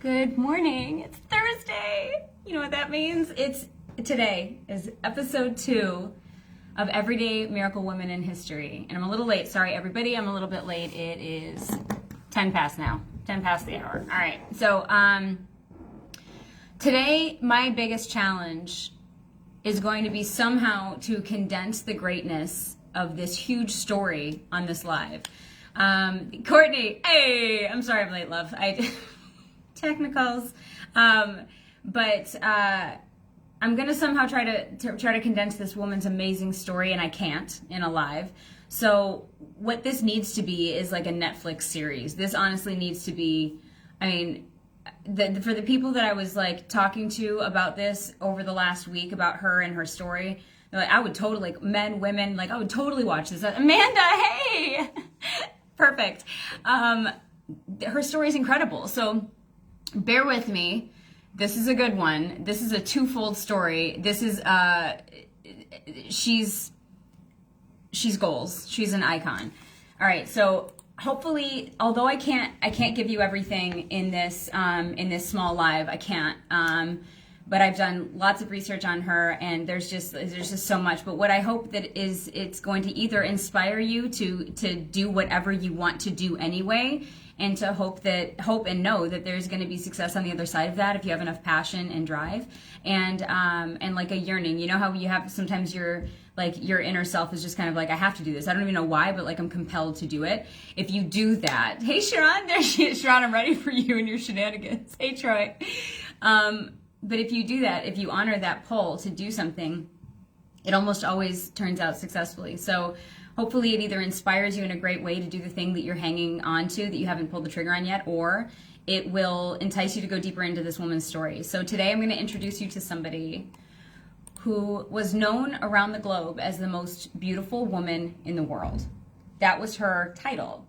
Good morning. It's Thursday. You know what that means? Today is episode 2 of Everyday Miracle Women in History. And I'm a little late. Sorry, everybody. I'm a little bit late. It is 10 past now. 10 past the hour. All right. So today, my biggest challenge is going to be somehow to condense the greatness of this huge story on this live. Courtney, hey, I'm sorry I'm late, love. Technicals, but I'm gonna somehow try to condense this woman's amazing story, and I can't in a live. So what this needs to be is like a Netflix series. This honestly needs to be, I mean, for the people that I was like talking to about this over the last week about her and her story, they're like, I would totally, like, men, women, like, I would totally watch this. Amanda, hey, perfect. Her story is incredible. So bear with me. This is a good one. This is a twofold story. This is she's goals. She's an icon. All right. So hopefully, although I can't give you everything in this small live. I can't. But I've done lots of research on her, and there's just so much. But what I hope that is, it's going to either inspire you to do whatever you want to do anyway, and to hope and know that there's going to be success on the other side of that if you have enough passion and drive, and like a yearning. You know how you have sometimes your inner self is just kind of like, I have to do this. I don't even know why, but like I'm compelled to do it. If you do that, hey Sharon, there she is. Sharon, I'm ready for you and your shenanigans. Hey Troy. But if you do that, if you honor that pull to do something, it almost always turns out successfully. So hopefully it either inspires you in a great way to do the thing that you're hanging on to that you haven't pulled the trigger on yet, or it will entice you to go deeper into this woman's story. So today I'm going to introduce you to somebody who was known around the globe as the most beautiful woman in the world. That was her title.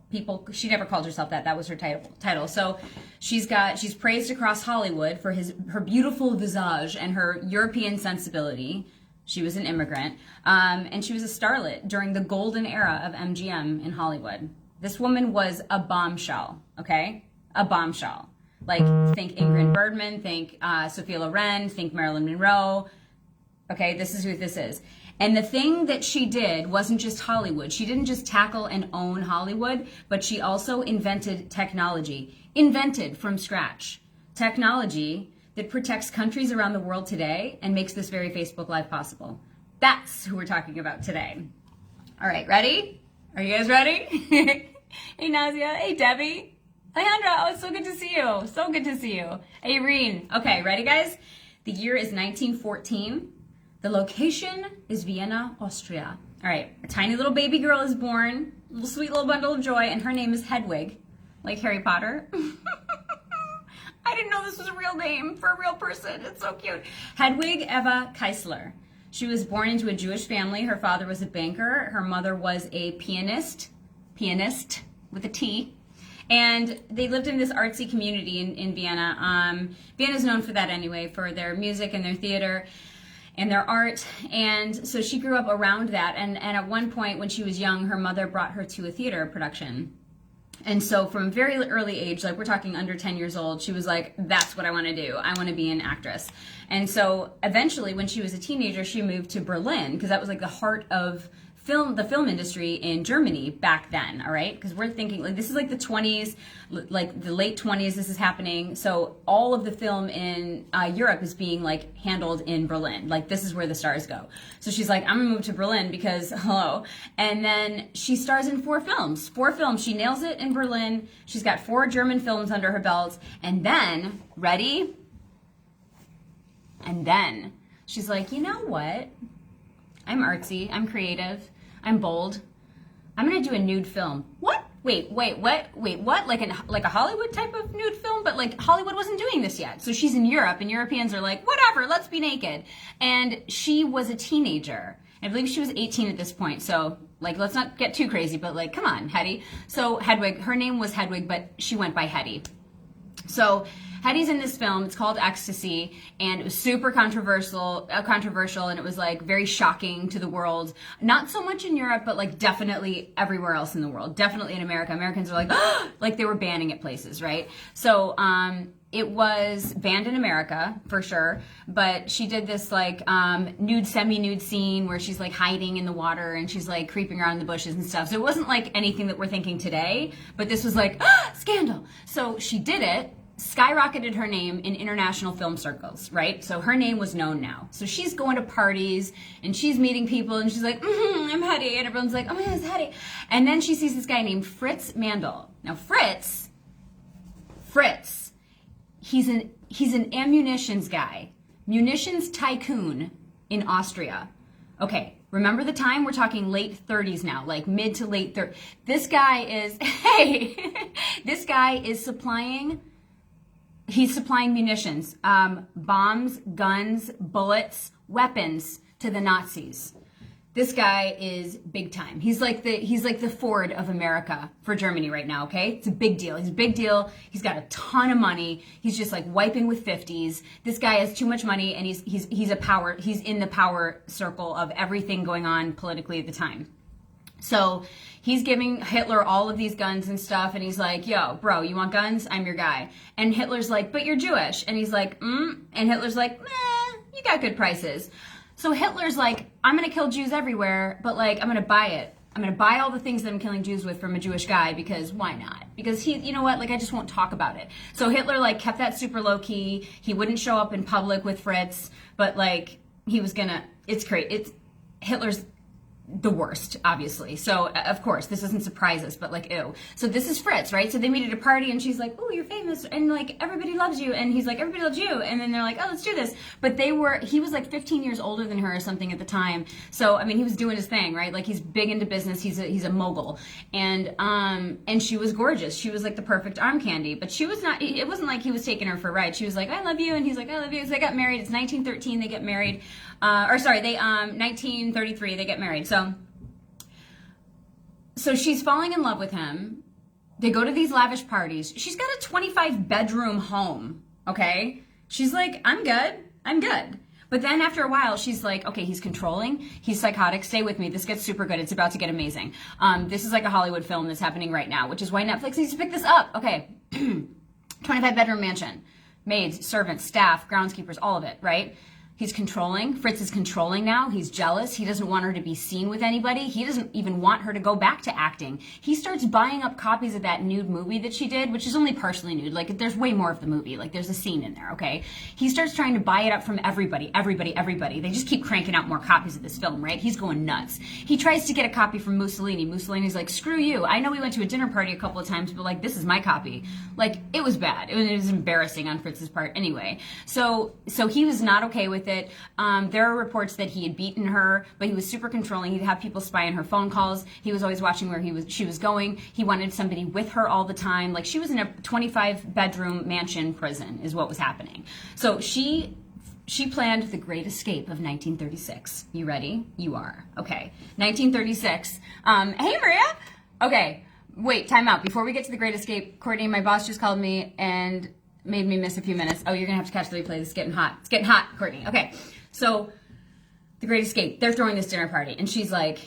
She never called herself that. That was her title. So she's praised across Hollywood for her beautiful visage and her European sensibility. She was an immigrant, and she was a starlet during the golden era of MGM in Hollywood. This woman was a bombshell, okay? A bombshell. Like, think Ingrid Bergman, think Sophia Loren, think Marilyn Monroe. Okay, this is who this is. And the thing that she did wasn't just Hollywood. She didn't just tackle and own Hollywood, but she also invented technology. Invented from scratch. Technology that protects countries around the world today and makes this very Facebook Live possible. That's who we're talking about today. All right, ready? Are you guys ready? Hey, Nazia. Hey, Debbie. Alejandra, oh, it's so good to see you. So good to see you. Hey, Irene. Okay, ready, guys? The year is 1914. The location is Vienna, Austria. All right, a tiny little baby girl is born, a little sweet little bundle of joy, and her name is Hedwig, like Harry Potter. I didn't know this was a real name for a real person. It's so cute. 𝗦𝗦𝗪 Keisler. She was born into a Jewish family. Her father was a banker. Her mother was a pianist with a T. And they lived in this artsy community in Vienna. Vienna is known for that anyway, for their music and their theater and their art. And so she grew up around that. And at one point when she was young, her mother brought her to a theater production. And so from a very early age, like we're talking under 10 years old, she was like, that's what I want to do. I want to be an actress. And so eventually when she was a teenager, she moved to Berlin, because that was like the heart of the film industry in Germany back then, all right? Because we're thinking, like, this is like the 20s, like the late 20s, this is happening. So all of the film in Europe is being like handled in Berlin. Like, this is where the stars go. So she's like, I'm gonna move to Berlin because, hello. And then she stars in 4 films. 4 films, she nails it in Berlin. She's got 4 German films under her belt. And then, ready? And then she's like, you know what? I'm artsy, I'm creative, I'm bold. I'm gonna do a nude film. What? Wait, what? Like a Hollywood type of nude film? But like Hollywood wasn't doing this yet. So she's in Europe, and Europeans are like, whatever, let's be naked. And she was a teenager. I believe she was 18 at this point. So like, let's not get too crazy, but like, come on, Hedy. So Hedwig, her name was Hedwig, but she went by Hedy. So Hedy's in this film. It's called Ecstasy, and it was super controversial, and it was like very shocking to the world. Not so much in Europe, but like definitely everywhere else in the world. Definitely in America. Americans are like, like they were banning it places, right? So, it was banned in America for sure, but she did this like nude, semi-nude scene where she's like hiding in the water and she's like creeping around in the bushes and stuff. So it wasn't like anything that we're thinking today, but this was like, scandal. So she did it, skyrocketed her name in international film circles, right? So her name was known now. So she's going to parties and she's meeting people and she's like, I'm Hedy. And everyone's like, oh my God, it's Hedy. And then she sees this guy named Fritz Mandl. Now Fritz, he's an ammunitions guy, munitions tycoon in Austria. Okay, remember the time? We're talking late 30s now, like mid to late 30s. This guy is, this guy is supplying munitions, bombs, guns, bullets, weapons to the Nazis. This guy is big time. He's like the Ford of America for Germany right now, okay? It's a big deal. He's a big deal. He's got a ton of money. He's just like wiping with 50s. This guy has too much money and he's in the power circle of everything going on politically at the time. So he's giving Hitler all of these guns and stuff, and he's like, yo, bro, you want guns? I'm your guy. And Hitler's like, but you're Jewish. And he's like, And Hitler's like, you got good prices. So Hitler's like, I'm going to kill Jews everywhere, but like, I'm going to buy it. I'm going to buy all the things that I'm killing Jews with from a Jewish guy because why not? Because he, you know what, like I just won't talk about it. So Hitler like kept that super low key. He wouldn't show up in public with Fritz, but like he was going to, it's great. Hitler's the worst, obviously. So, of course, this doesn't surprise us, but like, ew. So this is Fritz, right? So they meet at a party and she's like, oh, you're famous. And like, everybody loves you. And he's like, everybody loves you. And then they're like, oh, let's do this. But he was like 15 years older than her or something at the time. So, I mean, he was doing his thing, right? Like he's big into business. He's a mogul. And she was gorgeous. She was like the perfect arm candy, but she was not, it wasn't like he was taking her for a ride. She was like, I love you. And he's like, I love you. So they got married. It's 1913. They get married. 1933, they get married. So she's falling in love with him. They go to these lavish parties. She's got a 25-bedroom home, okay? She's like, I'm good. But then after a while, she's like, okay, he's controlling. He's psychotic. Stay with me. This gets super good. It's about to get amazing. This is like a Hollywood film that's happening right now, which is why Netflix needs to pick this up. Okay, 25-bedroom mansion. Maids, servants, staff, groundskeepers, all of it, right? He's controlling. Fritz is controlling now. He's jealous. He doesn't want her to be seen with anybody. He doesn't even want her to go back to acting. He starts buying up copies of that nude movie that she did, which is only partially nude. Like, there's way more of the movie. Like, there's a scene in there, okay? He starts trying to buy it up from everybody. They just keep cranking out more copies of this film, right? He's going nuts. He tries to get a copy from Mussolini. Mussolini's like, screw you. I know we went to a dinner party a couple of times, but, like, this is my copy. Like, it was bad. It was embarrassing on Fritz's part anyway. So he was not okay with it. There are reports that he had beaten her, but he was super controlling. He'd have people spy on her phone calls. He was always watching where she was going. He wanted somebody with her all the time. Like, she was in a 25-bedroom mansion prison is what was happening. So she planned the Great Escape of 1936. You ready? You are. Okay. 1936. Hey, Maria. Okay. Wait, time out. Before we get to the Great Escape, Courtney, my boss just called me and made me miss a few minutes. Oh, you're going to have to catch the replay. This is getting hot. It's getting hot, Courtney. Okay. So, the Great Escape. They're throwing this dinner party. And she's like,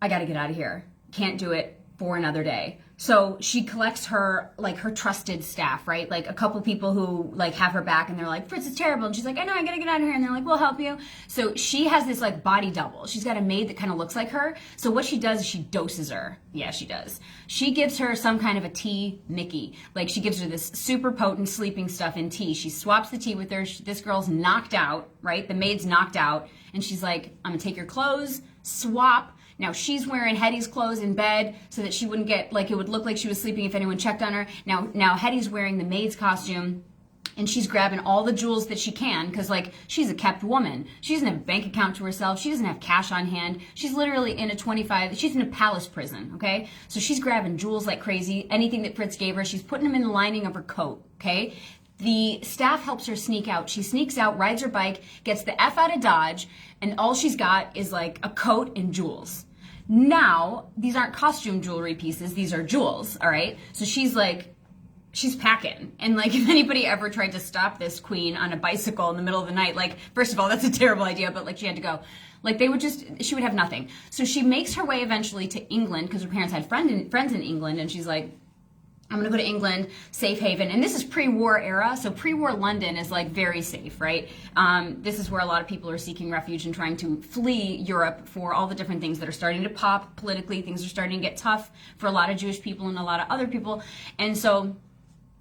I got to get out of here. Can't do it for another day. So she collects her trusted staff, right? Like a couple people who like have her back and they're like, Fritz is terrible. And she's like, I know, I gotta get out of here. And they're like, we'll help you. So she has this like body double. She's got a maid that kind of looks like her. So what she does is she doses her. Yeah, she does. She gives her some kind of a tea Mickey. Like she gives her this super potent sleeping stuff in tea. She swaps the tea with her. This girl's knocked out, right? The maid's knocked out. And she's like, I'm gonna take your clothes, swap. Now, she's wearing Hedy's clothes in bed so that she wouldn't get, like, it would look like she was sleeping if anyone checked on her. Now Hedy's wearing the maid's costume, and she's grabbing all the jewels that she can, because, like, she's a kept woman. She doesn't have a bank account to herself. She doesn't have cash on hand. She's literally in she's in a palace prison, okay? So she's grabbing jewels like crazy. Anything that Fritz gave her, she's putting them in the lining of her coat, okay? The staff helps her sneak out. She sneaks out, rides her bike, gets the F out of Dodge, and all she's got is, like, a coat and jewels. Now, these aren't costume jewelry pieces. These are jewels, all right? So she's she's packing. And like, if anybody ever tried to stop this queen on a bicycle in the middle of the night, like, first of all, that's a terrible idea, but like she had to go. Like she would have nothing. So she makes her way eventually to England because her parents had friends in England, and she's like, I'm gonna go to England, safe haven. And this is pre-war era, so pre-war London is like very safe, right? This is where a lot of people are seeking refuge and trying to flee Europe for all the different things that are starting to pop politically. Things are starting to get tough for a lot of Jewish people and a lot of other people. And so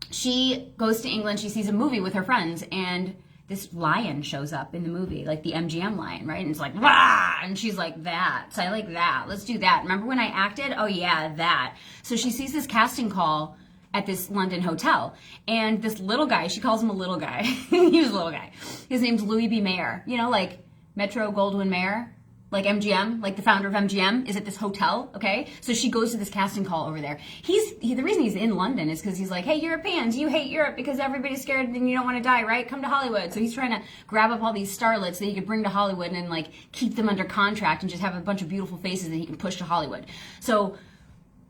she goes to England, she sees a movie with her friends, and this lion shows up in the movie, like the MGM lion, right? And it's like, rah! And she's like, that. So I like that. Let's do that. Remember when I acted? Oh yeah, that. So she sees this casting call at this London hotel. And this little guy, she calls him a little guy. He was a little guy. His name's Louis B. Mayer. You know, like Metro Goldwyn Mayer, like MGM, like the founder of MGM is at this hotel, okay? So she goes to this casting call over there. The reason he's in London is because he's like, hey, Europeans, you hate Europe because everybody's scared and you don't want to die, right? Come to Hollywood. So he's trying to grab up all these starlets that he could bring to Hollywood and like keep them under contract and just have a bunch of beautiful faces that he can push to Hollywood. So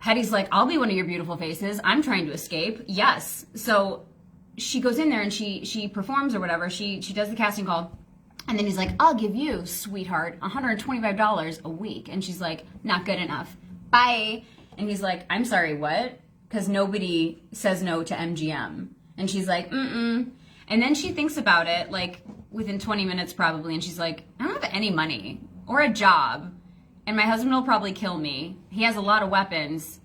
Hedy's like, I'll be one of your beautiful faces. I'm trying to escape. Yes. So she goes in there and she performs or whatever. She does the casting call. And then he's like, I'll give you, sweetheart, $125 a week. And she's like, not good enough. Bye. And he's like, I'm sorry, what? Because nobody says no to MGM. And she's like, mm-mm. And then she thinks about it, like, within 20 minutes probably. And she's like, I don't have any money or a job. And my husband will probably kill me. He has a lot of weapons.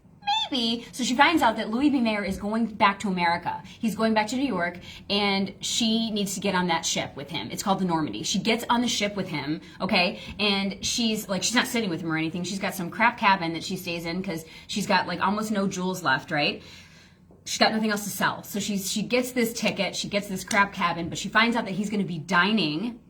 Maybe. So she finds out that Louis B. Mayer is going back to America. He's going back to New York, and she needs to get on that ship with him. It's called the Normandy. She gets on the ship with him, okay? And she's not sitting with him or anything. She's got some crap cabin that she stays in because she's got like almost no jewels left, right? She's got nothing else to sell. So she gets this ticket, she gets this crap cabin, but she finds out that he's going to be dining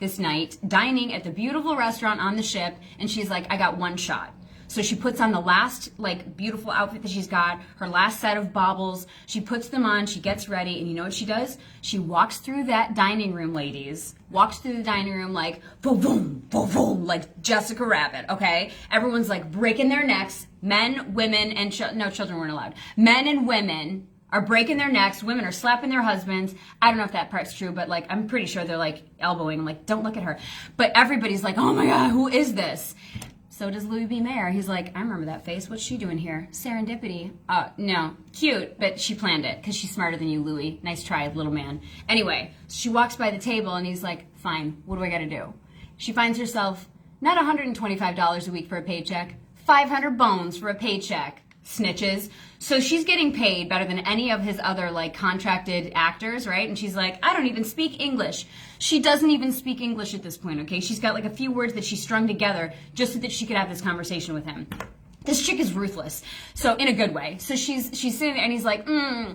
this night, dining at the beautiful restaurant on the ship, and she's like, I got one shot. So she puts on the last, like, beautiful outfit that she's got, her last set of baubles. She puts them on, she gets ready, and you know what she does? She walks through that dining room, ladies. Walks through the dining room like, boom, boom, boom, boom, like Jessica Rabbit, okay? Everyone's, like, breaking their necks. Men, women, and no, children weren't allowed. Men and women are breaking their necks. Women are slapping their husbands. I don't know if that part's true, but, like, I'm pretty sure they're, like, elbowing. I'm like, don't look at her. But everybody's like, oh, my God, who is this? So does Louis B. Mayer. He's like, I remember that face. What's she doing here? Serendipity. No. Cute, but she planned it because she's smarter than you, Louis. Nice try, little man. Anyway, she walks by the table and he's like, fine, what do I got to do? She finds herself not $125 a week for a paycheck, 500 bones for a paycheck. Snitches. So she's getting paid better than any of his other like contracted actors, right? And she's like, I don't even speak English. She doesn't even speak English at this point, okay? She's got like a few words that she strung together just so that she could have this conversation with him. This chick is ruthless. So in a good way. So she's sitting there and he's like, Hedy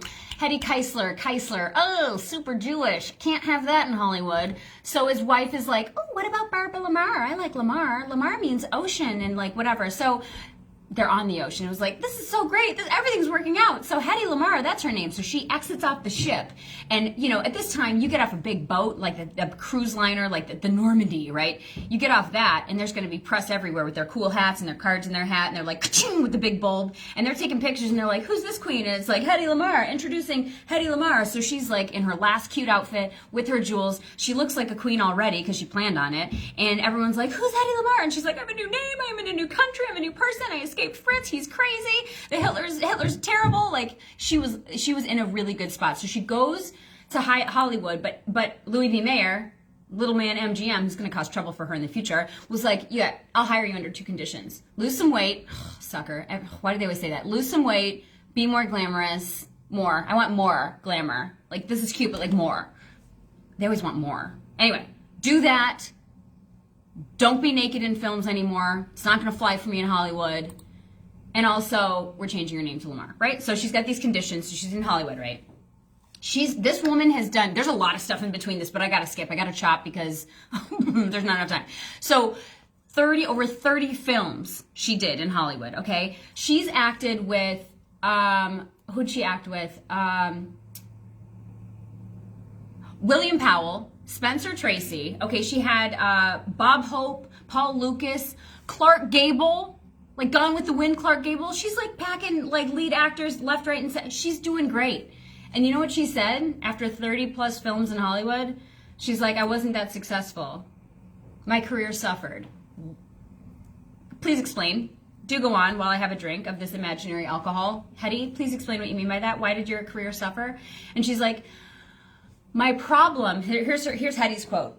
𝗦𝗨𝗥𝗖𝗘𝗦, oh, super Jewish. Can't have that in Hollywood. So his wife is like, oh, what about Barbara Lamarr? I like Lamarr. Lamarr means ocean and like whatever. So they're on the ocean. It was like, this is so great. Everything's working out. So Hedy Lamarr, that's her name. So she exits off the ship. And, you know, at this time, you get off a big boat, like a cruise liner, like the Normandy, right? You get off that, and there's going to be press everywhere with their cool hats and their cards in their hat, and they're like, ka-ching, with the big bulb. And they're taking pictures, and they're like, who's this queen? And it's like, Hedy Lamarr, introducing Hedy Lamarr. So she's like in her last cute outfit with her jewels. She looks like a queen already because she planned on it. And everyone's like, who's Hedy Lamarr? And she's like, I have a new name. I'm in a new country. I'm a new person. I escaped Fritz. He's crazy. Hitler's terrible. Like she was in a really good spot. So she goes to Hollywood, but Louis B. Mayer, little man MGM, who's going to cause trouble for her in the future, was like, yeah, I'll hire you under two conditions: lose some weight, sucker. Why do they always say that? Lose some weight, be more glamorous, more. I want more glamour. Like this is cute, but like more. They always want more. Anyway, do that. Don't be naked in films anymore. It's not going to fly for me in Hollywood. And also, we're changing her name to Lamarr, right? So she's got these conditions. So she's in Hollywood, right? This woman has done, there's a lot of stuff in between this, but I got to skip. I got to chop because there's not enough time. So over 30 films she did in Hollywood, okay? She's acted with, who'd she act with? William Powell, Spencer Tracy. Okay, she had Bob Hope, Paul Lucas, Clark Gable, like Gone with the Wind, Clark Gable. She's like packing like lead actors left, right, and center. She's doing great. And you know what she said after 30 plus films in Hollywood? She's like, I wasn't that successful. My career suffered. Please explain. Do go on while I have a drink of this imaginary alcohol. Hedy, please explain what you mean by that. Why did your career suffer? And she's like, my problem, here's Hedy's quote.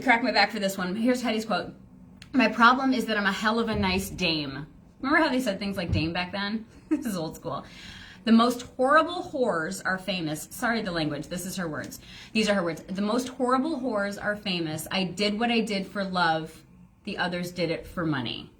Crack my back for this one. Here's Hedy's quote. My problem is that I'm a hell of a nice dame. Remember how they said things like dame back then? This is old school. The most horrible whores are famous. Sorry, the language. This is her words. These are her words. The most horrible whores are famous. I did what I did for love. The others did it for money.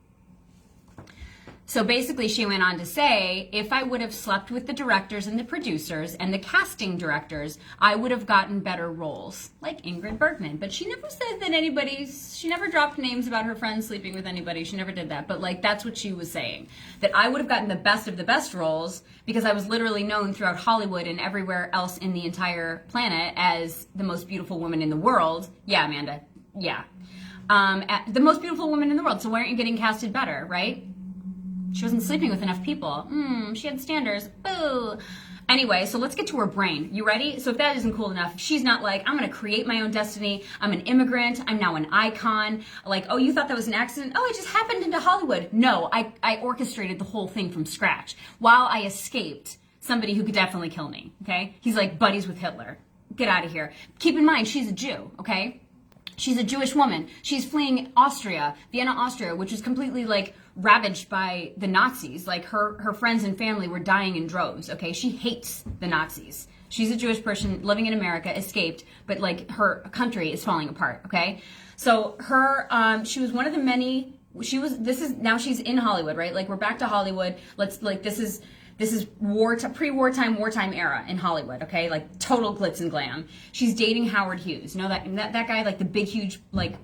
So basically she went on to say, if I would have slept with the directors and the producers and the casting directors, I would have gotten better roles, like Ingrid Bergman. But she never said that she never dropped names about her friends sleeping with anybody. She never did that. But like, that's what she was saying, that I would have gotten the best of the best roles because I was literally known throughout Hollywood and everywhere else in the entire planet as the most beautiful woman in the world. Yeah, Amanda. Yeah. The most beautiful woman in the world. So why aren't you getting casted better, right? She wasn't sleeping with enough people. She had standards. Boo. Anyway, so let's get to her brain. You ready? So if that isn't cool enough, she's not like, I'm going to create my own destiny. I'm an immigrant. I'm now an icon. Like, oh, you thought that was an accident? Oh, it just happened into Hollywood. No, I orchestrated the whole thing from scratch while I escaped somebody who could definitely kill me. Okay? He's like buddies with Hitler. Get out of here. Keep in mind, she's a Jew. Okay? She's a Jewish woman. She's fleeing Austria, Vienna, Austria, which is completely like ravaged by the Nazis. Like her friends and family were dying in droves. Okay, she hates the Nazis. She's a Jewish person living in America, escaped, but like her country is falling apart. Okay, so she was one of the many. Now she's in Hollywood, right? Like we're back to Hollywood. This is pre-wartime, wartime era in Hollywood, okay? Like total glitz and glam. She's dating Howard Hughes. You know that guy, like the big, huge, like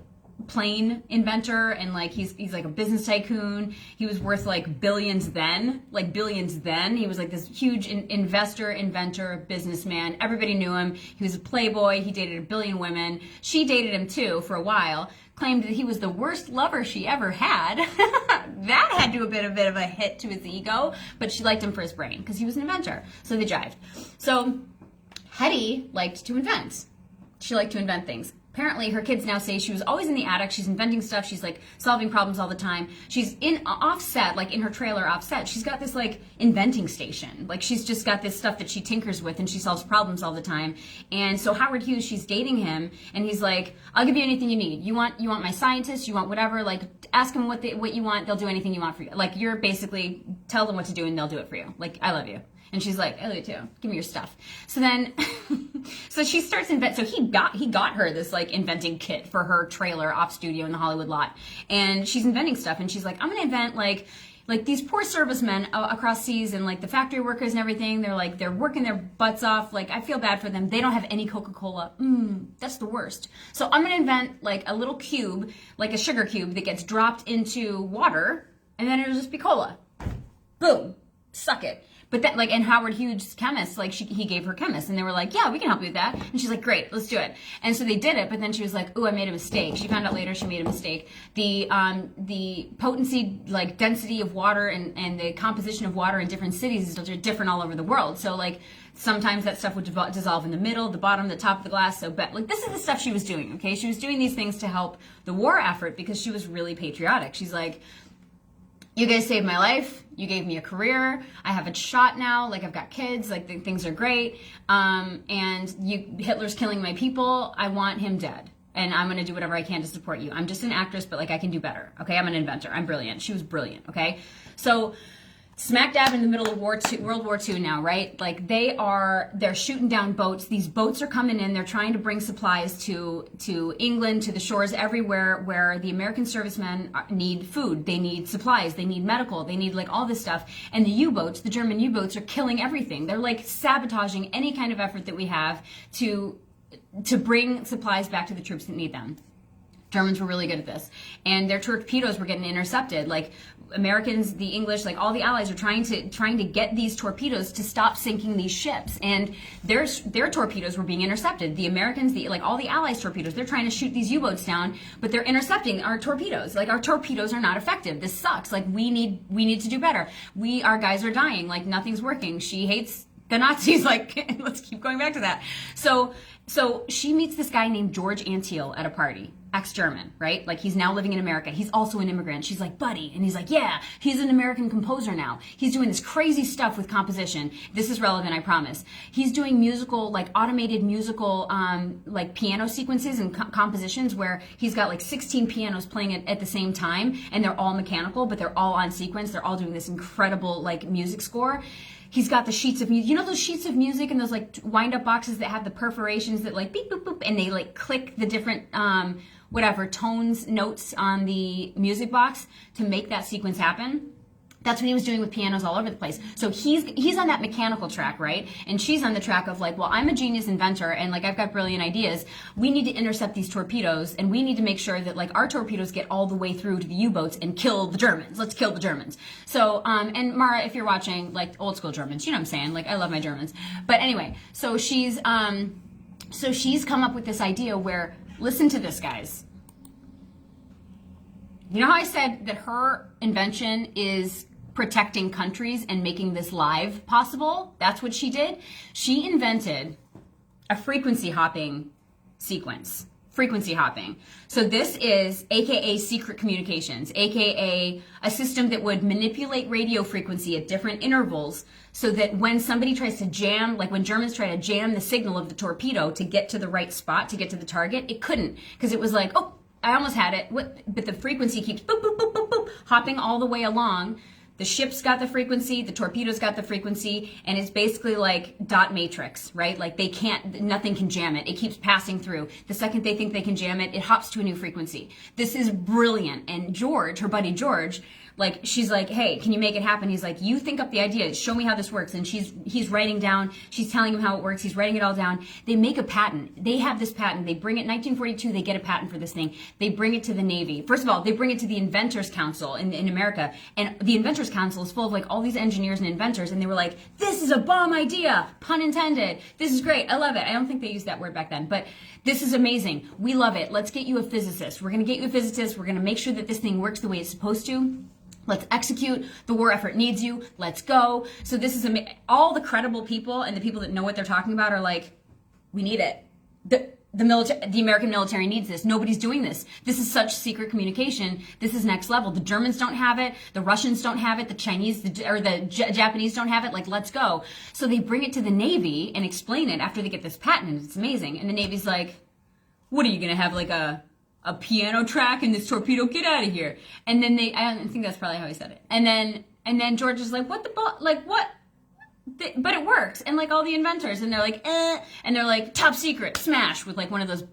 plane inventor, and like he's like a business tycoon. He was worth like billions then. He was like this huge investor, inventor, businessman. Everybody knew him. He was a playboy. He dated 1 billion women. She dated him too for a while. Claimed that he was the worst lover she ever had. That had to have been a bit of a hit to his ego, but she liked him for his brain because he was an inventor. So they jived. So Hedy liked to invent. She liked to invent things. Apparently her kids now say she was always in the attic. She's inventing stuff. She's like solving problems all the time. She's in offset, like in her trailer offset. She's got this like inventing station. Like she's just got this stuff that she tinkers with and she solves problems all the time. And so Howard Hughes, she's dating him and he's like, I'll give you anything you need. You want my scientists, you want whatever, like ask them what you want. They'll do anything you want for you. Like you're basically tell them what to do and they'll do it for you. Like, I love you. And she's like, I love you too. Give me your stuff. So then, so she starts so he got her this like inventing kit for her trailer off studio in the Hollywood lot. And she's inventing stuff and she's like, I'm gonna invent like these poor servicemen across seas and like the factory workers and everything. They're working their butts off. Like I feel bad for them. They don't have any Coca-Cola. That's the worst. So I'm gonna invent like a little cube, like a sugar cube that gets dropped into water and then it'll just be cola. Boom. Suck it. But that, like, and Howard Hughes, chemist, like, he gave her chemists, and they were like, yeah, we can help you with that. And she's like, great, let's do it. And so they did it, but then she was like, ooh, I made a mistake. She found out later she made a mistake. The potency, like, density of water and the composition of water in different cities is different all over the world. So, like, sometimes that stuff would dissolve in the middle, the bottom, the top of the glass. So, like, this is the stuff she was doing, okay? She was doing these things to help the war effort because she was really patriotic. She's like, you guys saved my life. You gave me a career. I have a shot now. Like, I've got kids. Like, things are great. And Hitler's killing my people. I want him dead. And I'm going to do whatever I can to support you. I'm just an actress, but, like, I can do better. Okay? I'm an inventor. I'm brilliant. She was brilliant. Okay? So, smack dab in the middle of World War II now, right? Like they're shooting down boats. These boats are coming in. They're trying to bring supplies to England, to the shores everywhere where the American servicemen need food. They need supplies. They need medical. They need like all this stuff. And the U-boats, the German U-boats are killing everything. They're like sabotaging any kind of effort that we have to bring supplies back to the troops that need them. Germans were really good at this. And their torpedoes were getting intercepted. Like Americans, the English, like all the allies are trying to get these torpedoes to stop sinking these ships. And their torpedoes were being intercepted. The Americans, like all the allies' torpedoes, they're trying to shoot these U-boats down, but they're intercepting our torpedoes. Like our torpedoes are not effective. This sucks. Like we need to do better. Our guys are dying. Like nothing's working. She hates The Nazis, like, let's keep going back to that. So she meets this guy named George Antheil at a party, ex-German, right? Like, he's now living in America. He's also an immigrant. She's like, buddy. And he's like, yeah, he's an American composer now. He's doing this crazy stuff with composition. This is relevant, I promise. He's doing musical, like, automated musical, like, piano sequences and compositions where he's got, like, 16 pianos playing at the same time, and they're all mechanical, but they're all on sequence. They're all doing this incredible, like, music score. He's got the sheets of music. You know those sheets of music and those like wind-up boxes that have the perforations that like beep, boop, boop, and they like click the different, whatever, tones, notes on the music box to make that sequence happen? That's what he was doing with pianos all over the place. So he's on that mechanical track, right? And she's on the track of like, well, I'm a genius inventor and like I've got brilliant ideas. We need to intercept these torpedoes and we need to make sure that like our torpedoes get all the way through to the U-boats and kill the Germans. Let's kill the Germans. So, and Mara, if you're watching like old school Germans, you know what I'm saying? Like I love my Germans. But anyway, so she's come up with this idea where, listen to this, guys. You know how I said that her invention is protecting countries and making this live possible? That's what she did. She invented a frequency hopping sequence. Frequency hopping. So this is AKA secret communications, AKA a system that would manipulate radio frequency at different intervals so that when somebody tries to jam, like when Germans try to jam the signal of the torpedo to get to the right spot, to get to the target, it couldn't, because it was like, oh, I almost had it, but the frequency keeps boop, boop, boop, boop, boop, hopping all the way along. The ship's got the frequency, the torpedo's got the frequency, and it's basically like dot matrix, right? Like nothing can jam it. It keeps passing through. The second they think they can jam it, it hops to a new frequency. This is brilliant. And George, her buddy George, like, she's like, hey, can you make it happen? He's like, you think up the idea, show me how this works. And he's writing down, she's telling him how it works, he's writing it all down. They make a patent. They have this patent. They bring it, 1942, they get a patent for this thing. They bring it to the Navy. First of all, they bring it to the Inventors Council in America. And the Inventors Council is full of like all these engineers and inventors. And they were like, this is a bomb idea, pun intended. This is great. I love it. I don't think they used that word back then, but this is amazing. We love it. Let's get you a physicist. We're going to get you a physicist. We're going to make sure that this thing works the way it's supposed to. Let's execute. The war effort needs you. Let's go. So this is all the credible people and the people that know what they're talking about are like, we need it. The American military needs this. Nobody's doing this. This is such secret communication. This is next level. The Germans don't have it. The Russians don't have it. The Chinese or the Japanese don't have it. Like, let's go. So they bring it to the Navy and explain it after they get this patent. It's amazing. And the Navy's like, what are you going to have, like a piano track in this torpedo? Get out of here. And then I think that's probably how he said it. And then George is like, what? But it works. And like all the inventors, and they're like, and they're like, top secret, smash, with like one of those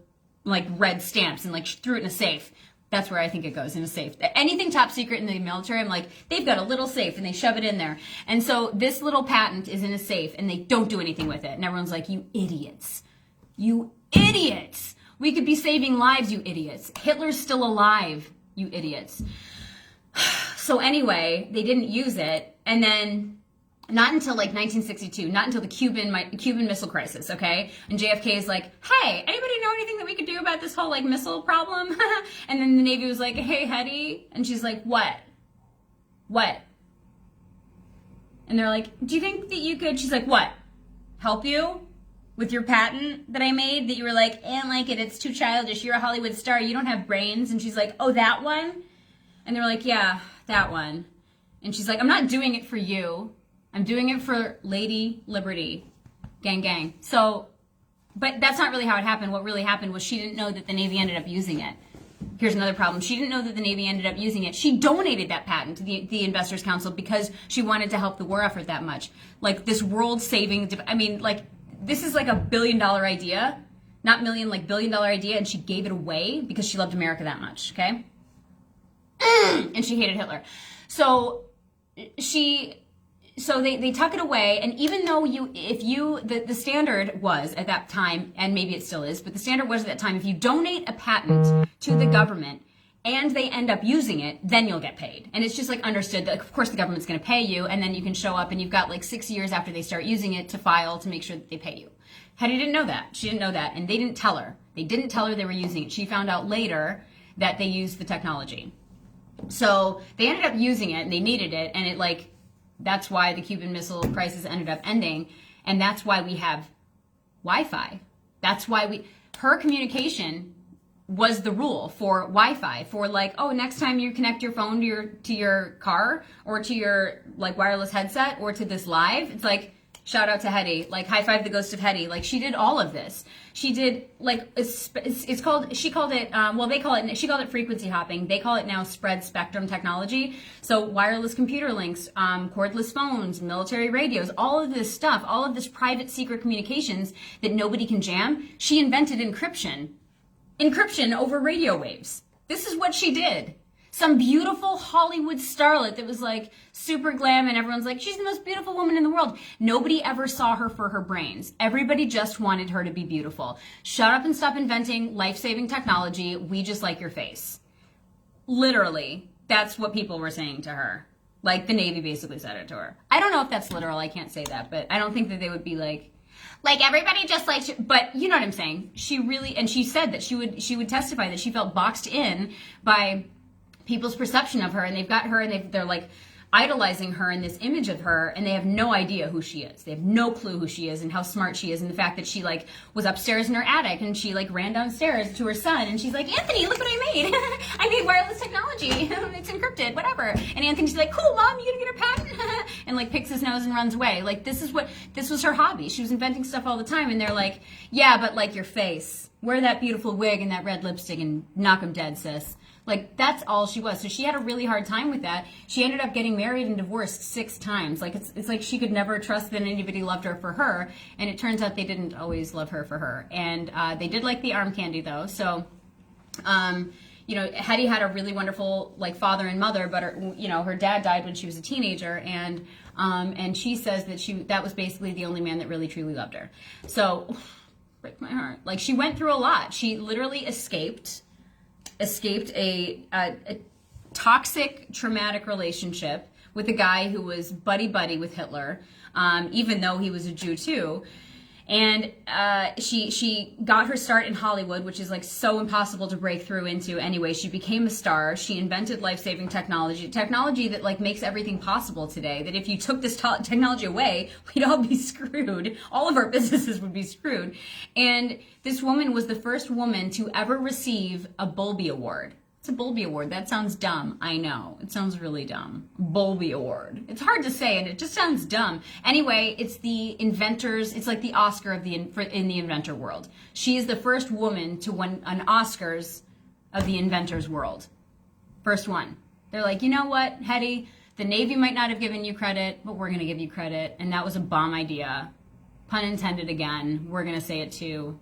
like red stamps, and like threw it in a safe. That's where I think it goes, in a safe. Anything top secret in the military, I'm like, they've got a little safe and they shove it in there. And so this little patent is in a safe and they don't do anything with it. And everyone's like, you idiots. You idiots. We could be saving lives, you idiots. Hitler's still alive, you idiots. So anyway, they didn't use it. And then not until like 1962, not until the Cuban Missile Crisis, okay? And JFK is like, hey, anybody know anything that we could do about this whole like missile problem? And then the Navy was like, hey, Hedy. And she's like, what? And they're like, do you think that you could, she's like, what? Help you with your patent that I made that you were like, I don't like it, it's too childish, you're a Hollywood star, you don't have brains. And she's like, oh, that one? And they're like, yeah, that one. And she's like, I'm not doing it for you. I'm doing it for Lady Liberty. Gang, gang. So, but that's not really how it happened. What really happened was she didn't know that the Navy ended up using it. Here's another problem. She didn't know that the Navy ended up using it. She donated that patent to the Investors Council because she wanted to help the war effort that much. Like this world-saving, I mean, like, this is like $1 billion idea. Not million, like $1 billion idea, and she gave it away because she loved America that much, okay? And she hated Hitler. So they tuck it away, and even though the standard was at that time, and maybe it still is, but the standard was at that time, if you donate a patent to the government and they end up using it, then you'll get paid. And it's just like understood that, of course, the government's going to pay you, and then you can show up, and you've got like 6 years after they start using it to file to make sure that they pay you. Hedy didn't know that. She didn't know that, and they didn't tell her. They didn't tell her they were using it. She found out later that they used the technology. So they ended up using it, and they needed it, and it like, that's why the Cuban Missile Crisis ended up ending. And that's why we have Wi-Fi. That's why her communication was the rule for Wi-Fi, for like, oh, next time you connect your phone to your car or to your like wireless headset or to this live, it's like, shout out to Hedy, like high five the ghost of Hedy. Like she did all of this. She did like, it's called, she called it, she called it frequency hopping. They call it now spread spectrum technology. So wireless computer links, cordless phones, military radios, all of this stuff, all of this private secret communications that nobody can jam. She invented encryption over radio waves. This is what she did. Some beautiful Hollywood starlet that was like super glam and everyone's like, she's the most beautiful woman in the world. Nobody ever saw her for her brains. Everybody just wanted her to be beautiful. Shut up and stop inventing life-saving technology. We just like your face. Literally, that's what people were saying to her. Like the Navy basically said it to her. I don't know if that's literal. I can't say that, but I don't think that they would be like everybody just likes you. But you know what I'm saying? She really, and she said that she would testify that she felt boxed in by people's perception of her, and they've got her and they're like idolizing her in this image of her, and they have no idea who she is. They have no clue who she is and how smart she is, and the fact that she like was upstairs in her attic and she like ran downstairs to her son and she's like, Anthony, look what I made. I made wireless technology. It's encrypted, whatever. And Anthony's like, cool, mom, you gonna get a patent? And like picks his nose and runs away. Like this was her hobby. She was inventing stuff all the time, and they're like, yeah, but like your face. Wear that beautiful wig and that red lipstick and knock 'em dead, sis. Like, that's all she was. So she had a really hard time with that. She ended up getting married and divorced 6 times. Like, it's like she could never trust that anybody loved her for her. And it turns out they didn't always love her for her. And they did like the arm candy, though. So, you know, Hedy had a really wonderful, like, father and mother. But, her dad died when she was a teenager. And she says that that was basically the only man that really, truly loved her. So, break my heart. Like, she went through a lot. She literally escaped a toxic, traumatic relationship with a guy who was buddy-buddy with Hitler, even though he was a Jew too. And she got her start in Hollywood, which is like so impossible to break through into anyway. She became a star. She invented life-saving technology that like makes everything possible today. That if you took this technology away, we'd all be screwed. All of our businesses would be screwed. And this woman was the first woman to ever receive a Bowlby Award. It's a Bowlby Award. That sounds dumb. I know. It sounds really dumb. Bowlby Award. It's hard to say, and it just sounds dumb. Anyway, it's the inventors. It's like the Oscar in the inventor world. She is the first woman to win an Oscars of the inventors world. First one. They're like, you know what, Hedy? The Navy might not have given you credit, but we're going to give you credit. And that was a bomb idea. Pun intended again. We're going to say it too.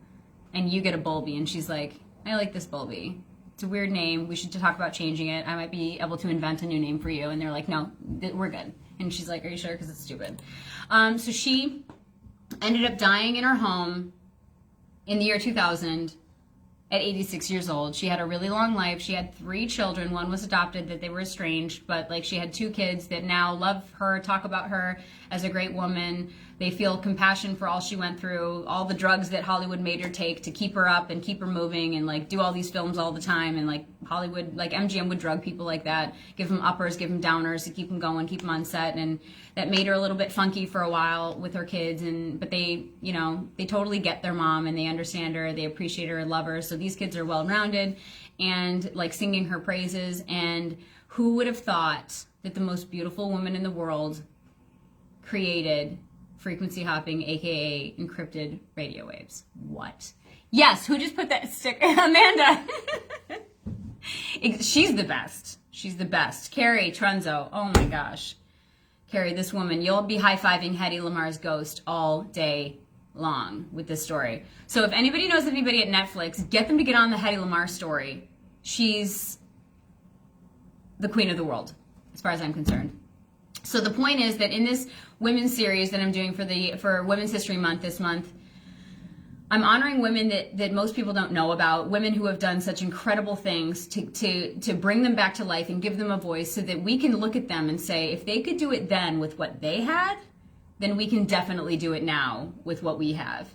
And you get a Bowlby. And she's like, I like this Bowlby. It's a weird name. We should talk about changing it. I might be able to invent a new name for you. And they're like, no, we're good. And she's like, are you sure? Because it's stupid. So she ended up dying in her home in the year 2000 at 86 years old. She had a really long life. She had 3 children. One was adopted, that they were estranged, but like she had 2 kids that now love her, talk about her as a great woman. They feel compassion for all she went through, all the drugs that Hollywood made her take to keep her up and keep her moving, and like do all these films all the time. And like Hollywood, like MGM would drug people like that, give them uppers, give them downers to keep them going, keep them on set. And that made her a little bit funky for a while with her kids. But they, they totally get their mom and they understand her, they appreciate her and love her. So these kids are well-rounded and like singing her praises. And who would have thought that the most beautiful woman in the world created frequency hopping, aka encrypted radio waves? What? Yes, who just put that sticker? Amanda. She's the best. She's the best. Carrie Trunzo. Oh my gosh. Carrie, this woman, you'll be high-fiving Hedy Lamarr's ghost all day long with this story. So if anybody knows anybody at Netflix, get them to get on the Hedy Lamarr story. She's the queen of the world, as far as I'm concerned. So the point is that in this women's series that I'm doing for Women's History Month this month, I'm honoring women that most people don't know about, women who have done such incredible things to bring them back to life and give them a voice so that we can look at them and say, if they could do it then with what they had, then we can definitely do it now with what we have.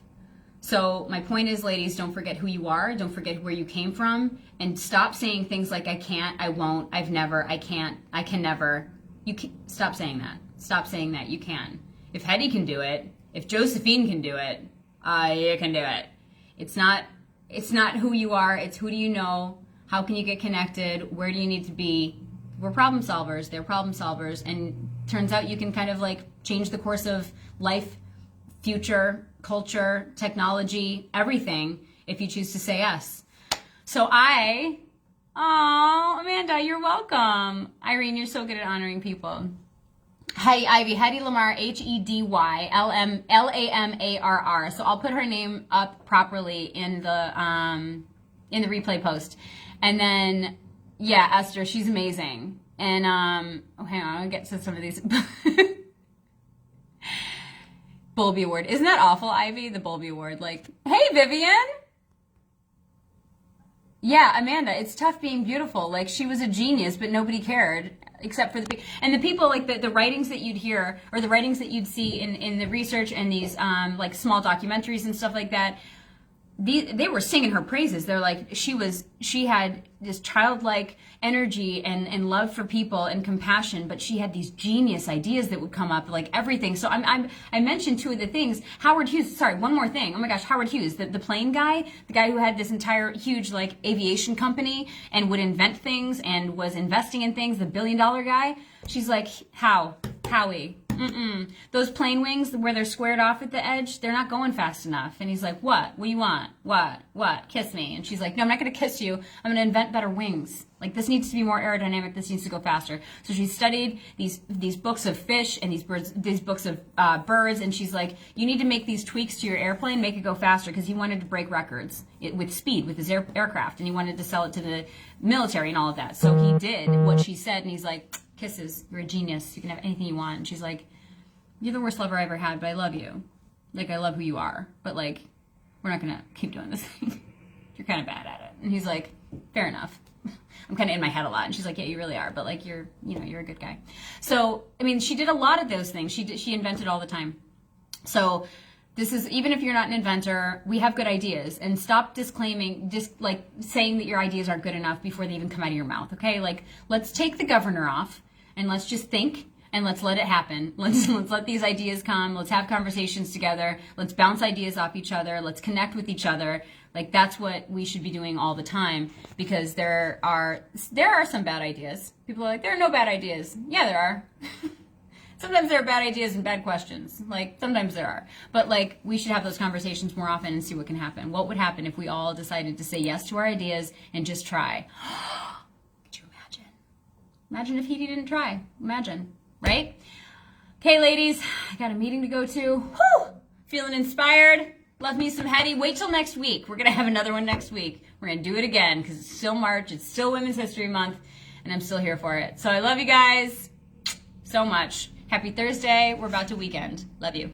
So my point is, ladies, don't forget who you are. Don't forget where you came from. And stop saying things like, I can't, I won't, I've never, I can't, I can never. Stop saying that. Stop saying that. You can. If Hedy can do it, if Josephine can do it, you can do it. It's not who you are, it's who do you know, how can you get connected, where do you need to be. We're problem solvers, they're problem solvers, and turns out you can kind of like change the course of life, future, culture, technology, everything if you choose to say yes. So Amanda, you're welcome. Irene, you're so good at honoring people. Hi, Ivy, Hedy Lamarr, HEDY, So I'll put her name up properly in the replay post. And then, yeah, Esther, she's amazing. And, hang on, I'll get to some of these. Bulby Award. Isn't that awful, Ivy? The Bulby Award. Like, hey, Vivian. Yeah, Amanda, it's tough being beautiful. Like, she was a genius, but nobody cared except for the people, like the writings that you'd hear or the writings that you'd see in the research and these like small documentaries and stuff like that. They were singing her praises. They're like, she had this childlike energy and love for people and compassion, but she had these genius ideas that would come up, like everything. So I mentioned two of the things. Howard Hughes, sorry, one more thing. Oh my gosh, Howard Hughes, the plane guy, the guy who had this entire huge like aviation company and would invent things and was investing in things, the $1 billion guy. She's like, Howie. Those plane wings where they're squared off at the edge, they're not going fast enough. And he's like, what do you want? What? Kiss me. And she's like, no, I'm not going to kiss you. I'm going to invent better wings. Like, this needs to be more aerodynamic. This needs to go faster. So she studied these books of fish and these books of birds. And she's like, you need to make these tweaks to your airplane, make it go faster, because he wanted to break records with speed with his aircraft. And he wanted to sell it to the military and all of that. So he did what she said. And he's like, kisses, you're a genius, you can have anything you want. And she's like, you're the worst lover I ever had, but I love you. Like, I love who you are, but like, we're not gonna keep doing this thing. You're kind of bad at it. And he's like, fair enough. I'm kind of in my head a lot. And she's like, yeah, you really are, but like, you're a good guy. So, I mean, she did a lot of those things. She invented all the time. So this is, even if you're not an inventor, we have good ideas, and stop disclaiming, just like saying that your ideas aren't good enough before they even come out of your mouth. Okay. Like, let's take the governor off and let's just think. And let's let it happen. Let's let these ideas come. Let's have conversations together. Let's bounce ideas off each other. Let's connect with each other. Like, that's what we should be doing all the time, because there are some bad ideas. People are like, there are no bad ideas. Yeah, there are. Sometimes there are bad ideas and bad questions. Like, sometimes there are. But like, we should have those conversations more often and see what can happen. What would happen if we all decided to say yes to our ideas and just try? Could you imagine? Imagine if Hedy didn't try. Imagine. Right? Okay, ladies, I got a meeting to go to. Whew! Feeling inspired. Love me some Hedy. Wait till next week. We're going to have another one next week. We're going to do it again because it's still March. It's still Women's History Month, and I'm still here for it. So I love you guys so much. Happy Thursday. We're about to weekend. Love you.